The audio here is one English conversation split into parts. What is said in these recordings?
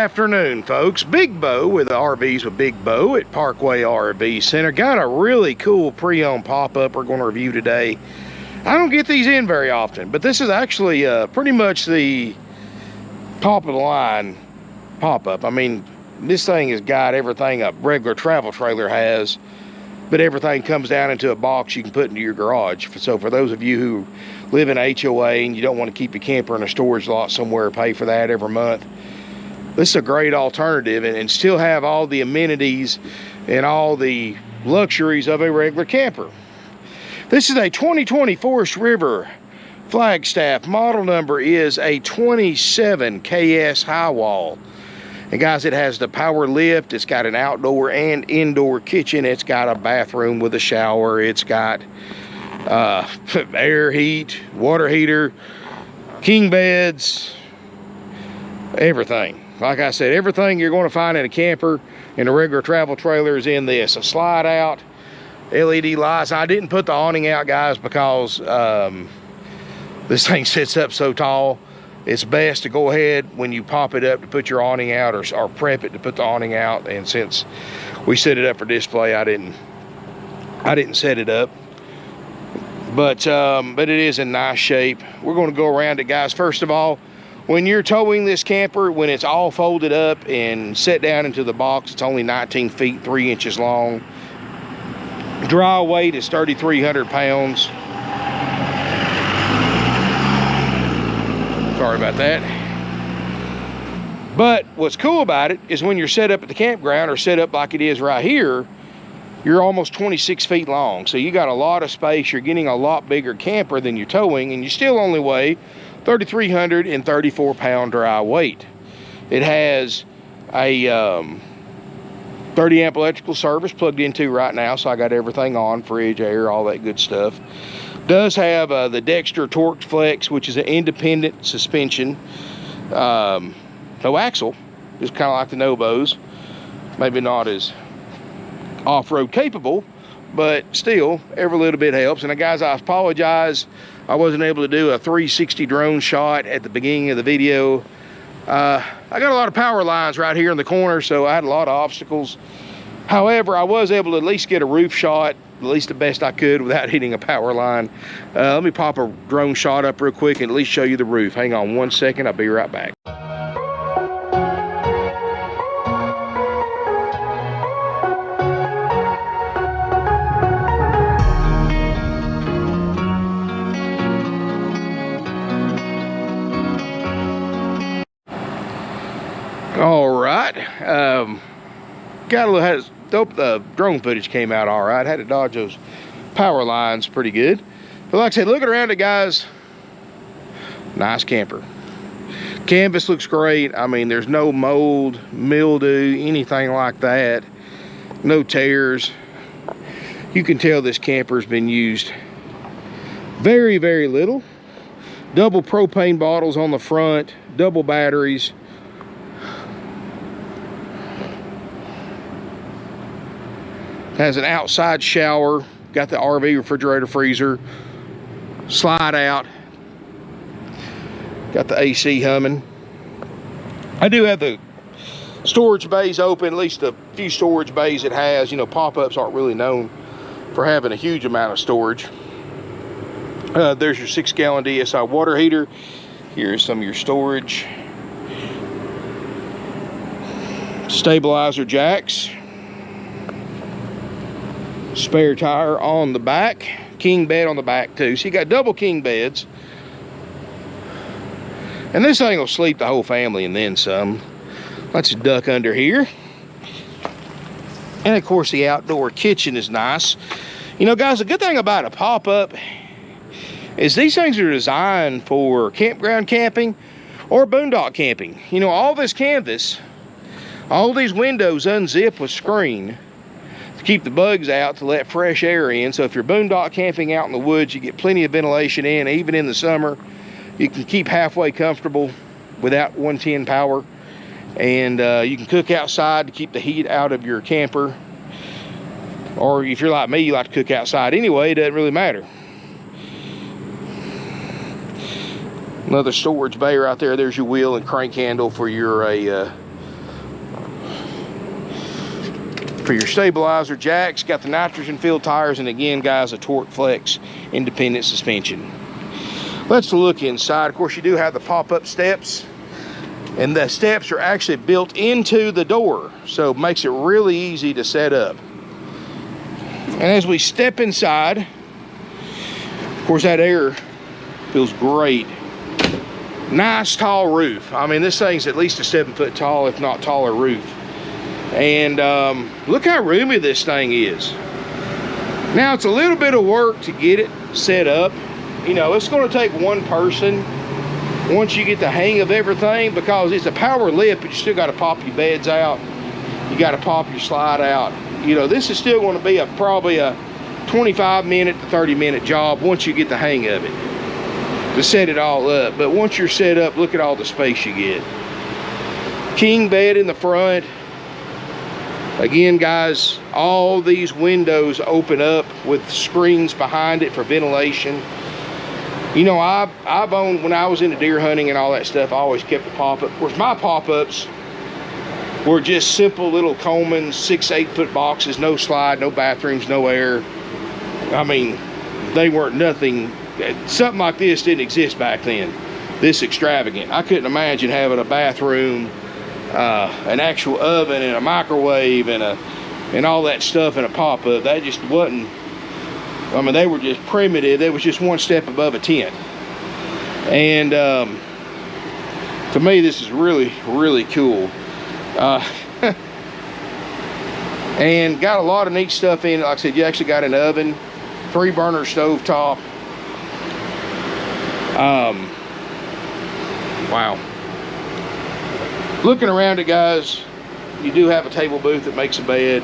afternoon, folks. Big Bo with RVs with Big Bo at Parkway RV Center. Got a really cool pre-owned pop-up we're going to review today. I don't get these in very often, but this is actually pretty much the top of the line pop-up. I mean, this thing has got everything a regular travel trailer has, but everything comes down into a box you can put into your garage. So for those of you who live in HOA and you don't want to keep your camper in a storage lot somewhere, pay for that every month, this is a great alternative and still have all the amenities and all the luxuries of a regular camper. This is a 2020 Forest River Flagstaff. Model number is a 27KS Highwall. And guys, it has the power lift. It's got an outdoor and indoor kitchen. It's got a bathroom with a shower. It's got air heat, water heater, king beds, everything. Like I said, everything you're going to find in a camper in a regular travel trailer is in this. A slide out, LED lights. I didn't put the awning out, guys, because this thing sits up so tall. It's best to go ahead when you pop it up to put your awning out, or prep it to put the awning out. And since we set it up for display, I didn't set it up. But it is in nice shape. We're going to go around it, guys. First of all, when you're towing this camper, when it's all folded up and set down into the box, it's only 19 feet 3 inches long. Dry weight is 3,300 pounds. Sorry about that. But what's cool about it is when you're set up at the campground, or set up like it is right here, you're almost 26 feet long. So you got a lot of space. You're getting a lot bigger camper than you're towing, and you still only weigh 3,334 pound dry weight. It has a 30 amp electrical service plugged into right now, so I got everything on, fridge, air, all that good stuff. Does have the Dexter Torque Flex, which is an independent suspension. No axle, just kind of like the Nobos. Maybe not as off-road capable, but still, every little bit helps. And guys, I apologize, I wasn't able to do a 360 drone shot at the beginning of the video. I got a lot of power lines right here in the corner, so I had a lot of obstacles. However, I was able to at least get a roof shot, at least the best I could, without hitting a power line. Let me pop a drone shot up real quick and at least show you the roof. Hang on 1 second, I'll be right back. All right, got a little, dope. The drone footage came out all right. Had to dodge those power lines pretty good. But like I said, looking around it, guys, nice camper. Canvas looks great. I mean, there's no mold, mildew, anything like that. No tears. You can tell this camper's been used very, very little. Double propane bottles on the front, double batteries. Has an outside shower, got the RV refrigerator freezer, slide out, got the AC humming. I do have the storage bays open, at least a few storage bays it has. You know, pop-ups aren't really known for having a huge amount of storage. There's your 6-gallon DSI water heater. Here's some of your storage. Stabilizer jacks. Spare tire on the back, king bed on the back too. So you got double king beds, and this thing will sleep the whole family and then some. Let's duck under here. And of course the outdoor kitchen is nice. You know, guys, the good thing about a pop-up is these things are designed for campground camping or boondock camping. You know, all this canvas, all these windows unzip with screen to keep the bugs out, to let fresh air in. So if you're boondock camping out in the woods, you get plenty of ventilation in. Even in the summer, you can keep halfway comfortable without 110 power. And you can cook outside to keep the heat out of your camper. Or if you're like me, you like to cook outside anyway, it doesn't really matter. Another storage bay right there. There's your wheel and crank handle for your for your stabilizer jacks. Got the nitrogen filled tires, and again, guys, a torque flex independent suspension. Let's look inside. Of course, you do have the pop-up steps, and the steps are actually built into the door, so it makes it really easy to set up. And as we step inside, of course, that air feels great. Nice tall roof. I mean, this thing's at least a 7 foot tall, if not taller roof. And look how roomy this thing is. Now, it's a little bit of work to get it set up. You know, it's going to take one person once you get the hang of everything, because it's a power lift, but you still got to pop your beds out. You got to pop your slide out. You know, this is still going to be probably a 25-minute to 30-minute job once you get the hang of it to set it all up. But once you're set up, look at all the space you get. King bed in the front. Again, guys, all these windows open up with screens behind it for ventilation. You know, I've owned, when I was into deer hunting and all that stuff, I always kept a pop-up. Of course, my pop-ups were just simple little Coleman 6-8 foot boxes, no slide, no bathrooms, no air. I mean, they weren't nothing. Something like this didn't exist back then, this extravagant. I couldn't imagine having a bathroom, an actual oven and a microwave and all that stuff in a pop-up. That just wasn't, I mean, they were just primitive. They was just one step above a tent. And to me, this is really, really cool. And got a lot of neat stuff in it. Like I said, you actually got an oven, 3-burner stove top. Wow. Looking around it, guys, you do have a table booth that makes a bed,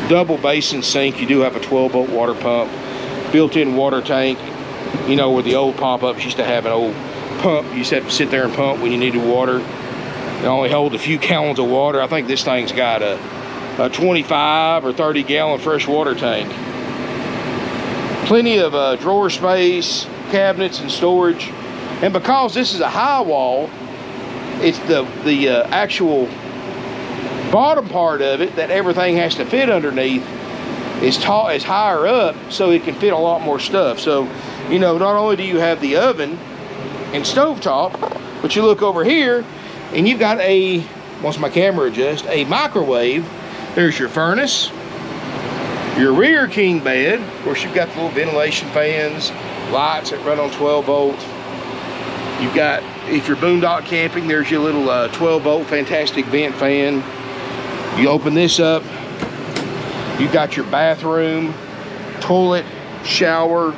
double basin sink. You do have a 12-volt water pump, built-in water tank. You know, where the old pop-ups used to have an old pump, you used to have to sit there and pump when you needed water. It only holds a few gallons of water. I think this thing's got a 25 or 30 gallon fresh water tank. Plenty of drawer space, cabinets and storage. And because this is a Highwall, it's the actual bottom part of it that everything has to fit underneath is higher up, so it can fit a lot more stuff. So, you know, not only do you have the oven and stovetop, but you look over here and you've got a, once my camera adjusts, a microwave. There's your furnace, your rear king bed. Of course, you've got the little ventilation fans, lights that run on 12 volts. You've got, if you're boondock camping, there's your little 12-volt fantastic vent fan. You open this up, you've got your bathroom, toilet, shower,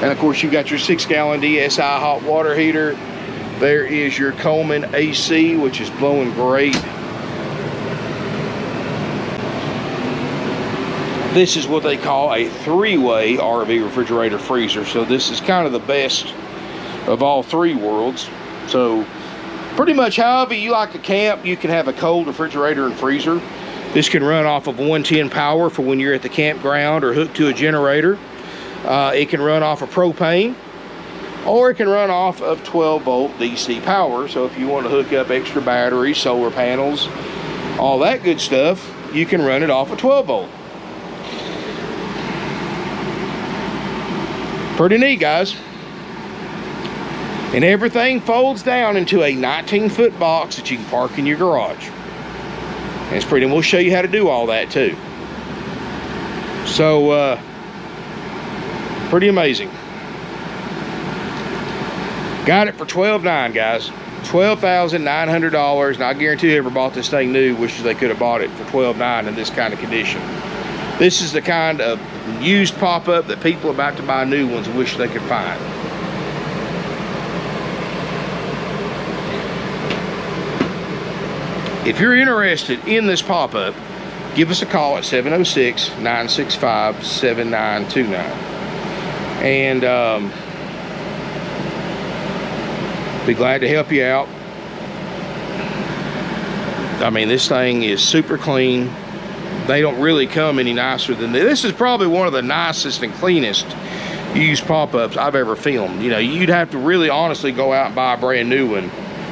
and of course you've got your 6-gallon DSI hot water heater. There is your Coleman AC, which is blowing great. This is what they call a 3-way RV refrigerator freezer. So this is kind of the best of all 3 worlds. So pretty much however you like to camp, you can have a cold refrigerator and freezer. This can run off of 110 power for when you're at the campground or hooked to a generator. It can run off of propane, or it can run off of 12-volt DC power. So if you want to hook up extra batteries, solar panels, all that good stuff, you can run it off of 12-volt. Pretty neat, guys. And everything folds down into a 19-foot box that you can park in your garage. And it's pretty, and we'll show you how to do all that too. So, pretty amazing. Got it for $12,900, guys. $12,900, and I guarantee whoever bought this thing new wishes they could have bought it for $12,900 in this kind of condition. This is the kind of used pop-up that people about to buy new ones wish they could find. If you're interested in this pop-up, give us a call at 706-965-7929. And be glad to help you out. I mean, this thing is super clean. They don't really come any nicer than this. This is probably one of the nicest and cleanest used pop-ups I've ever filmed. You know, you'd have to really honestly go out and buy a brand new one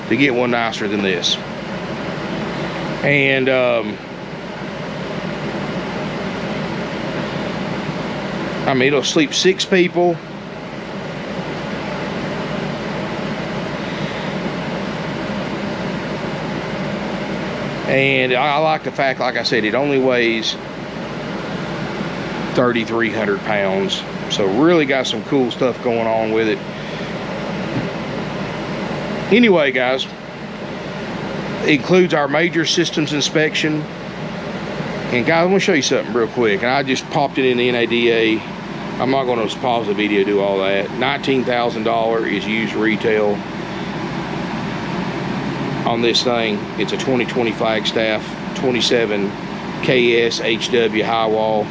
to get one nicer than this. And I mean, it'll sleep 6 people. And I like the fact, like I said, it only weighs 3,300 pounds. So really got some cool stuff going on with it. Anyway, guys, it includes our major systems inspection. And guys, I'm gonna show you something real quick. And I just popped it in the NADA. I'm not gonna pause the video, do all that. $19,000 is used retail on this thing. It's a 2020 Flagstaff 27KS HW Highwall.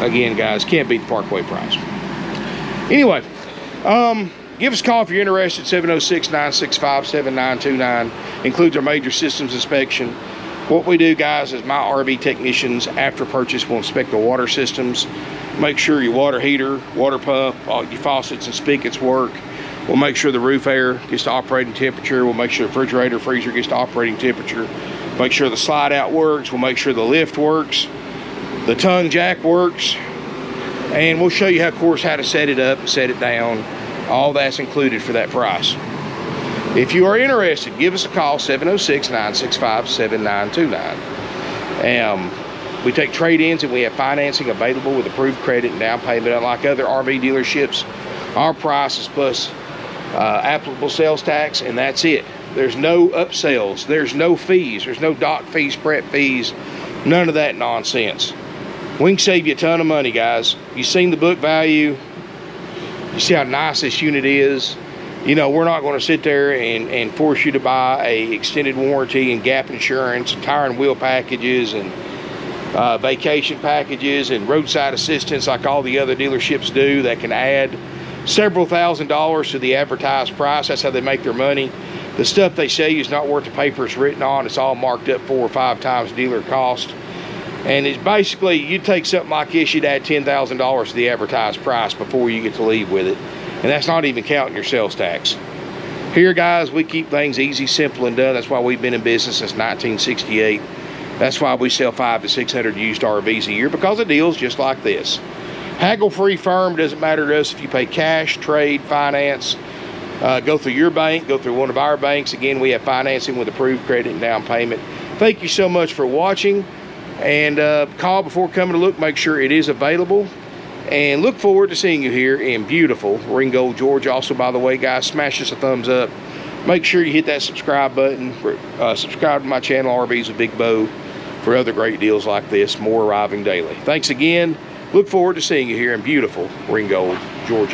Again, guys, can't beat the Parkway price. Anyway, give us a call if you're interested. 706-965-7929. Includes our major systems inspection. What we do, guys, is my RV technicians, after purchase, will inspect the water systems, make sure your water heater, water pump, all your faucets and spigots work. We'll make sure the roof air gets to operating temperature. We'll make sure the refrigerator, freezer gets to operating temperature. Make sure the slide out works. We'll make sure the lift works. The tongue jack works. And we'll show you, of course, how to set it up and set it down. All that's included for that price. If you are interested, give us a call, 706-965-7929. We take trade-ins, and we have financing available with approved credit and down payment. Unlike other RV dealerships, our price is plus applicable sales tax, and that's it. There's no upsells, there's no fees, there's no dock fees, prep fees, none of that nonsense. We can save you a ton of money, guys. You've seen the book value. You see how nice this unit is. You know, we're not going to sit there and force you to buy a extended warranty and gap insurance, tire and wheel packages, and vacation packages and roadside assistance like all the other dealerships do that can add several $1,000s to the advertised price. That's how they make their money. The stuff they sell you is not worth the paper it's written on. It's all marked up 4 or 5 times dealer cost. And it's basically, you take something like this, you'd add $10,000 to the advertised price before you get to leave with it. And that's not even counting your sales tax. Here, guys, we keep things easy, simple, and done. That's why we've been in business since 1968. That's why we sell 500 to 600 used RVs a year, because of deals just like this. Haggle-free firm. Doesn't matter to us if you pay cash, trade, finance. Go through your bank, go through one of our banks. Again, we have financing with approved credit and down payment. Thank you so much for watching. And call before coming to look. Make sure it is available. And look forward to seeing you here in beautiful Ringgold, Georgia. Also, by the way, guys, smash us a thumbs up. Make sure you hit that subscribe button. Subscribe to my channel, RVs with Big Bo, for other great deals like this. More arriving daily. Thanks again. Look forward to seeing you here in beautiful Ringgold, Georgia.